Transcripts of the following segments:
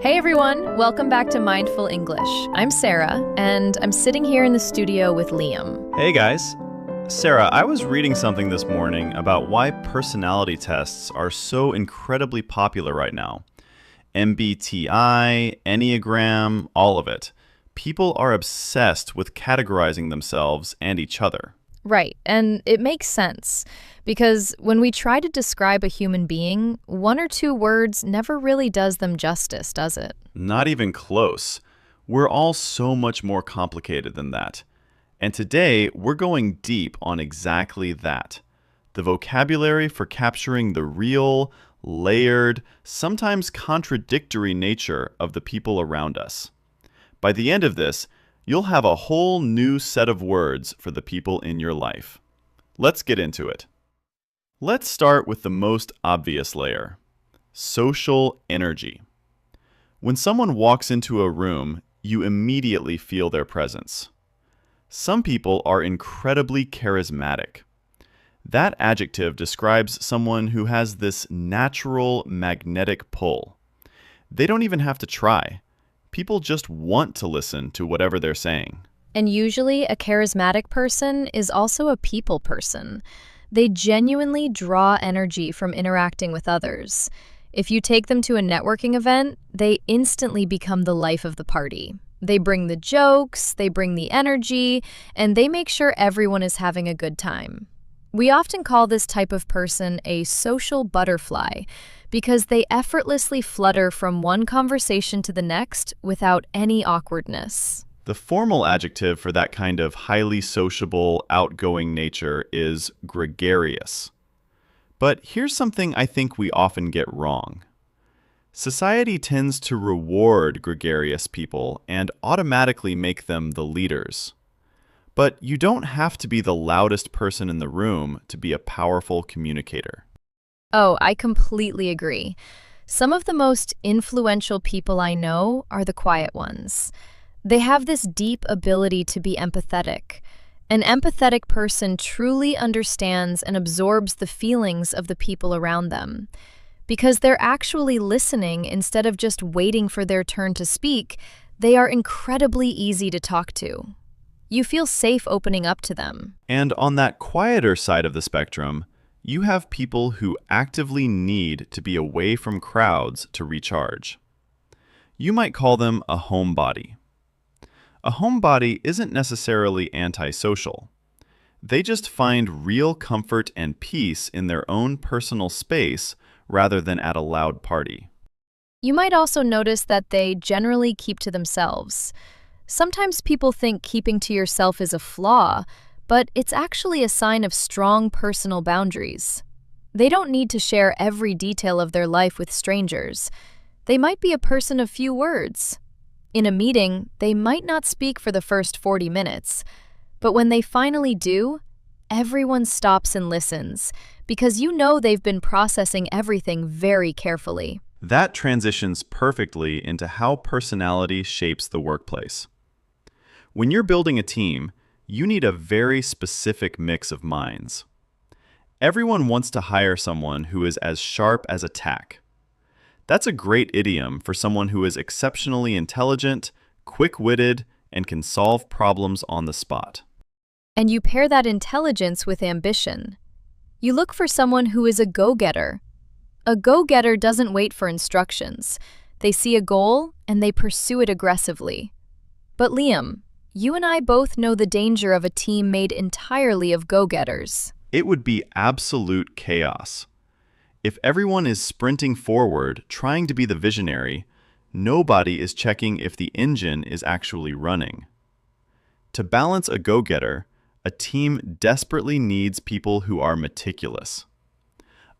Hey everyone, welcome back to Mindful English. I'm Sarah, and I'm sitting here in the studio with Liam. Hey guys. Sarah, I was reading something this morning about why personality tests are so incredibly popular right now. MBTI, Enneagram, all of it. People are obsessed with categorizing themselves and each other. Right, and it makes sense, because when we try to describe a human being, one or two words never really does them justice, does it? Not even close. We're all so much more complicated than that. And today, we're going deep on exactly that. The vocabulary for capturing the real, layered, sometimes contradictory nature of the people around us. By the end of this, you'll have a whole new set of words for the people in your life. Let's get into it. Let's start with the most obvious layer: social energy. When someone walks into a room, you immediately feel their presence. Some people are incredibly charismatic. That adjective describes someone who has this natural magnetic pull. They don't even have to try. People just want to listen to whatever they're saying. And usually a charismatic person is also a people person. They genuinely draw energy from interacting with others. If you take them to a networking event, they instantly become the life of the party. They bring the jokes, they bring the energy, and they make sure everyone is having a good time. We often call this type of person a social butterfly because they effortlessly flutter from one conversation to the next without any awkwardness. The formal adjective for that kind of highly sociable, outgoing nature is gregarious. But here's something I think we often get wrong. Society tends to reward gregarious people and automatically make them the leaders. But you don't have to be the loudest person in the room to be a powerful communicator. Oh, I completely agree. Some of the most influential people I know are the quiet ones. They have this deep ability to be empathetic. An empathetic person truly understands and absorbs the feelings of the people around them. Because they're actually listening instead of just waiting for their turn to speak, they are incredibly easy to talk to. You feel safe opening up to them. And on that quieter side of the spectrum, you have people who actively need to be away from crowds to recharge. You might call them a homebody. A homebody isn't necessarily antisocial. They just find real comfort and peace in their own personal space rather than at a loud party. You might also notice that they generally keep to themselves. Sometimes people think keeping to yourself is a flaw, but it's actually a sign of strong personal boundaries. They don't need to share every detail of their life with strangers. They might be a person of few words. In a meeting, they might not speak for the first 40 minutes, but when they finally do, everyone stops and listens because you know they've been processing everything very carefully. That transitions perfectly into how personality shapes the workplace. When you're building a team, you need a very specific mix of minds. Everyone wants to hire someone who is as sharp as a tack. That's a great idiom for someone who is exceptionally intelligent, quick-witted, and can solve problems on the spot. And you pair that intelligence with ambition. You look for someone who is a go-getter. A go-getter doesn't wait for instructions. They see a goal and they pursue it aggressively. But Liam, you and I both know the danger of a team made entirely of go-getters. It would be absolute chaos. If everyone is sprinting forward, trying to be the visionary, nobody is checking if the engine is actually running. To balance a go-getter, a team desperately needs people who are meticulous.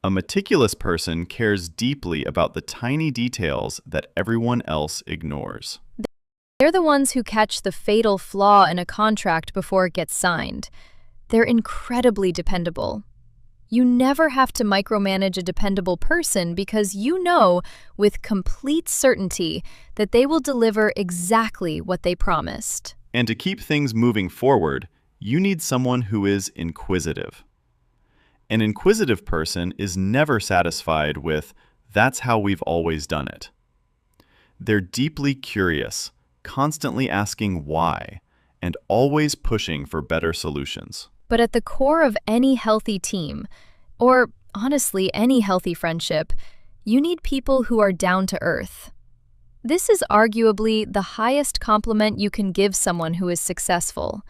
A meticulous person cares deeply about the tiny details that everyone else ignores. They're the ones who catch the fatal flaw in a contract before it gets signed. They're incredibly dependable. You never have to micromanage a dependable person because you know with complete certainty that they will deliver exactly what they promised. And to keep things moving forward, you need someone who is inquisitive. An inquisitive person is never satisfied with, "That's how we've always done it." They're deeply curious, constantly asking why, and always pushing for better solutions. But at the core of any healthy team, or honestly, any healthy friendship, you need people who are down to earth. This is arguably the highest compliment you can give someone who is successful.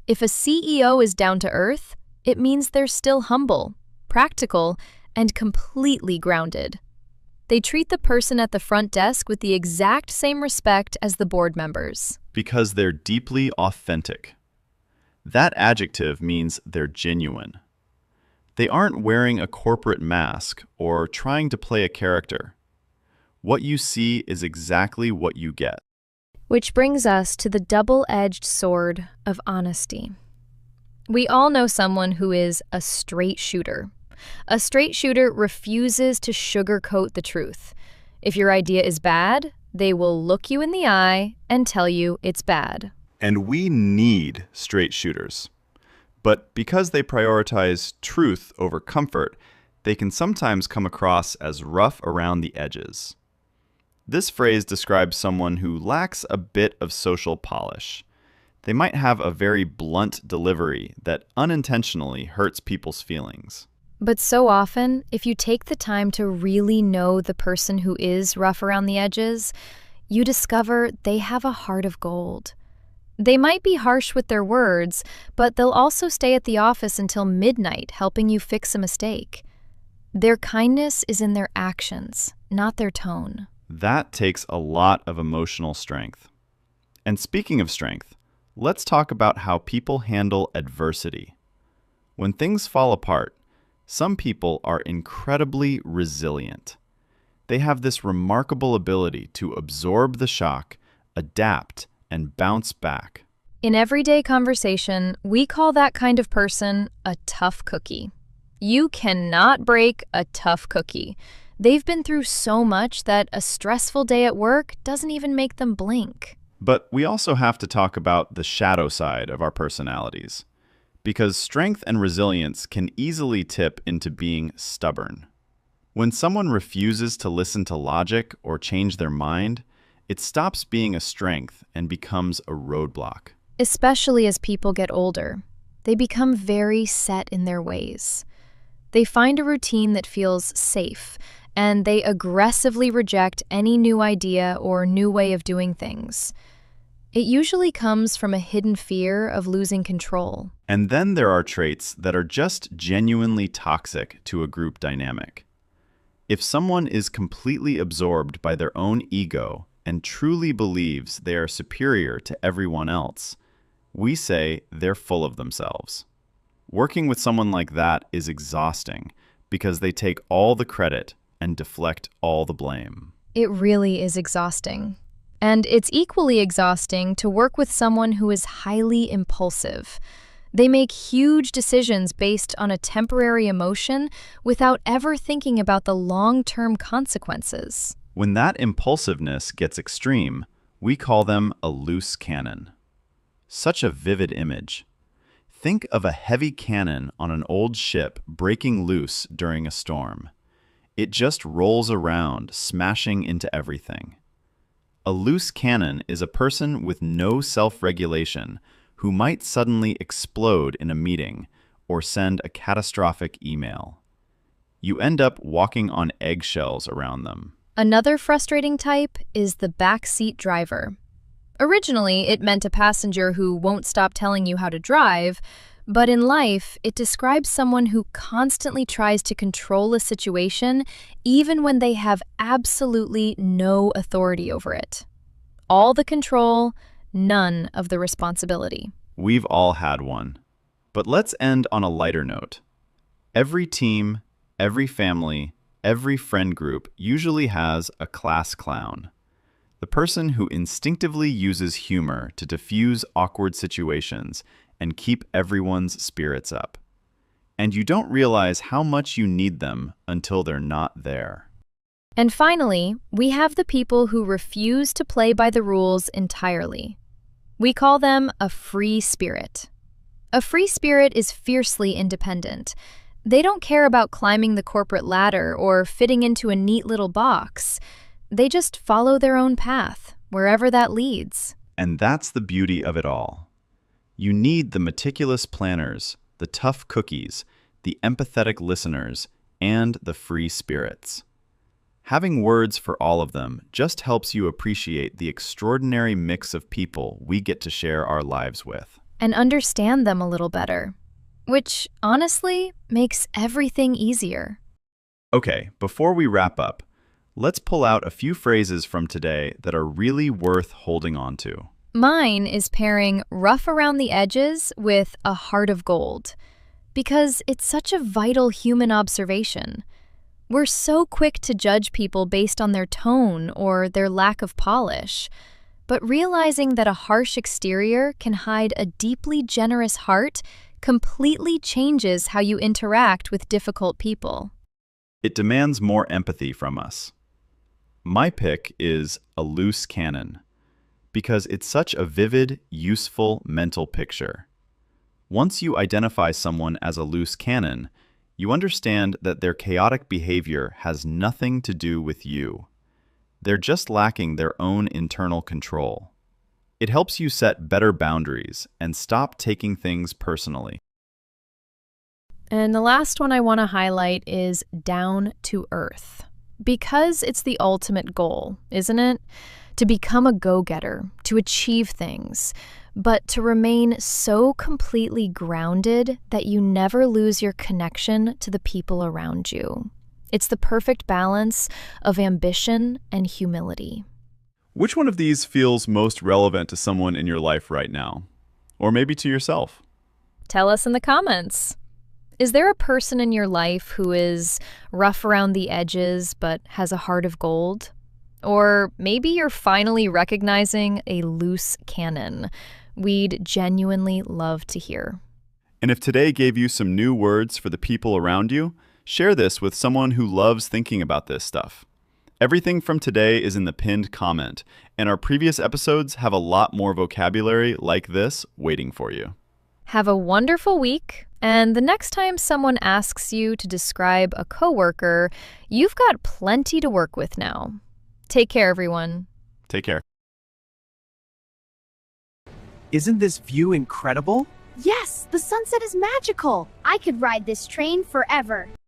If a CEO is down to earth, it means they're still humble, practical, and completely grounded. They treat the person at the front desk with the exact same respect as the board members. Because they're deeply authentic. That adjective means they're genuine. They aren't wearing a corporate mask or trying to play a character. What you see is exactly what you get. Which brings us to the double-edged sword of honesty. We all know someone who is a straight shooter. A straight shooter refuses to sugarcoat the truth. If your idea is bad, they will look you in the eye and tell you it's bad. And we need straight shooters. But because they prioritize truth over comfort, they can sometimes come across as rough around the edges. This phrase describes someone who lacks a bit of social polish. They might have a very blunt delivery that unintentionally hurts people's feelings. But so often, if you take the time to really know the person who is rough around the edges, you discover they have a heart of gold. They might be harsh with their words, but they'll also stay at the office until midnight helping you fix a mistake. Their kindness is in their actions, not their tone. That takes a lot of emotional strength. And speaking of strength, let's talk about how people handle adversity. When things fall apart, some people are incredibly resilient. They have this remarkable ability to absorb the shock, adapt, and bounce back. In everyday conversation, we call that kind of person a tough cookie. You cannot break a tough cookie. They've been through so much that a stressful day at work doesn't even make them blink. But we also have to talk about the shadow side of our personalities, because strength and resilience can easily tip into being stubborn. When someone refuses to listen to logic or change their mind, it stops being a strength and becomes a roadblock. Especially as people get older, they become very set in their ways. They find a routine that feels safe, and they aggressively reject any new idea or new way of doing things. It usually comes from a hidden fear of losing control. And then there are traits that are just genuinely toxic to a group dynamic. If someone is completely absorbed by their own ego and truly believes they are superior to everyone else, we say they're full of themselves. Working with someone like that is exhausting because they take all the credit and deflect all the blame. It really is exhausting. And it's equally exhausting to work with someone who is highly impulsive. They make huge decisions based on a temporary emotion without ever thinking about the long-term consequences. When that impulsiveness gets extreme, we call them a loose cannon. Such a vivid image. Think of a heavy cannon on an old ship breaking loose during a storm. It just rolls around, smashing into everything. A loose cannon is a person with no self-regulation who might suddenly explode in a meeting or send a catastrophic email. You end up walking on eggshells around them. Another frustrating type is the backseat driver. Originally, it meant a passenger who won't stop telling you how to drive, but in life, it describes someone who constantly tries to control a situation even when they have absolutely no authority over it. All the control, none of the responsibility. We've all had one. But let's end on a lighter note. Every team, every family, every friend group usually has a class clown. The person who instinctively uses humor to diffuse awkward situations and keep everyone's spirits up. And you don't realize how much you need them until they're not there. And finally, we have the people who refuse to play by the rules entirely. We call them a free spirit. A free spirit is fiercely independent. They don't care about climbing the corporate ladder or fitting into a neat little box. They just follow their own path, wherever that leads. And that's the beauty of it all. You need the meticulous planners, the tough cookies, the empathetic listeners, and the free spirits. Having words for all of them just helps you appreciate the extraordinary mix of people we get to share our lives with. And understand them a little better, which honestly makes everything easier. Okay, before we wrap up, let's pull out a few phrases from today that are really worth holding on to. Mine is pairing rough around the edges with a heart of gold, because it's such a vital human observation. We're so quick to judge people based on their tone or their lack of polish, but realizing that a harsh exterior can hide a deeply generous heart completely changes how you interact with difficult people. It demands more empathy from us. My pick is a loose cannon, because it's such a vivid, useful mental picture. Once you identify someone as a loose cannon, you understand that their chaotic behavior has nothing to do with you. They're just lacking their own internal control. It helps you set better boundaries and stop taking things personally. And the last one I want to highlight is down to earth. Because it's the ultimate goal, isn't it? To become a go-getter, to achieve things, but to remain so completely grounded that you never lose your connection to the people around you. It's the perfect balance of ambition and humility. Which one of these feels most relevant to someone in your life right now? Or maybe to yourself? Tell us in the comments. Is there a person in your life who is rough around the edges but has a heart of gold? Or maybe you're finally recognizing a loose cannon. We'd genuinely love to hear. And if today gave you some new words for the people around you, share this with someone who loves thinking about this stuff. Everything from today is in the pinned comment, and our previous episodes have a lot more vocabulary like this waiting for you. Have a wonderful week, and the next time someone asks you to describe a coworker, you've got plenty to work with now. Take care, everyone. Take care. Isn't this view incredible? Yes, the sunset is magical. I could ride this train forever.